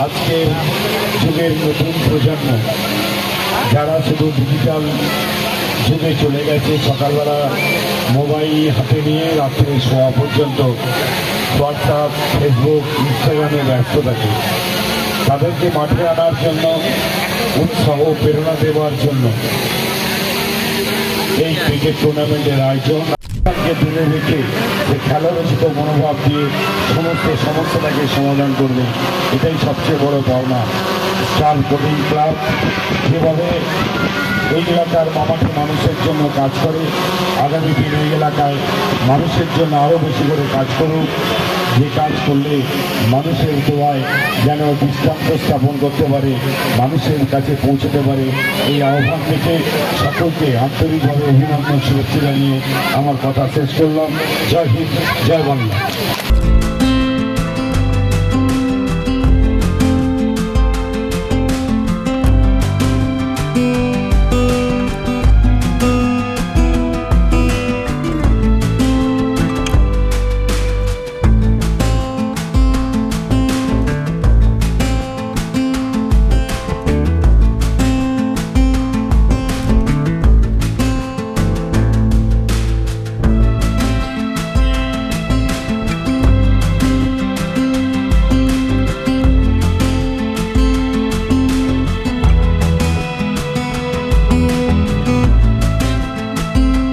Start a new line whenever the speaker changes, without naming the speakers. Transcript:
আজকের যুগের নতুন প্রজন্ম যারা শুধু ডিজিটাল যুগে চলে গেছে, সকালবেলা মোবাইল হাতে নিয়ে রাত্রে শোয়া পর্যন্ত হোয়াটসঅ্যাপ, ফেসবুক, ইনস্টাগ্রামে ব্যস্ত থাকে, তাদেরকে মাঠে আনার জন্য, উৎসাহ প্রেরণা দেওয়ার জন্য এই ক্রিকেট টুর্নামেন্টের আয়োজন দূরে রেখে যে খেলারচিত মনোভাব দিয়ে সমস্ত সমস্যাটাকে সমাধান করবে, এটাই সবচেয়ে বড় পাওনা। স্টার স্পোর্টিং ক্লাব যেভাবে এই এলাকার মামাটি মানুষের জন্য কাজ করে, আগামী দিনে এই এলাকায় মানুষের জন্য আরও বেশি করে কাজ করুক, যে কাজ করলে মানুষের দোয়ায় যেন দৃষ্টান্ত স্থাপন করতে পারে, মানুষের কাছে পৌঁছতে পারে, এই আহ্বান থেকে সকলকে আন্তরিকভাবে অভিনন্দন শুভেচ্ছা জানিয়ে আমার কথা শেষ করলাম। জয় হিন্দ, জয় বাংলা।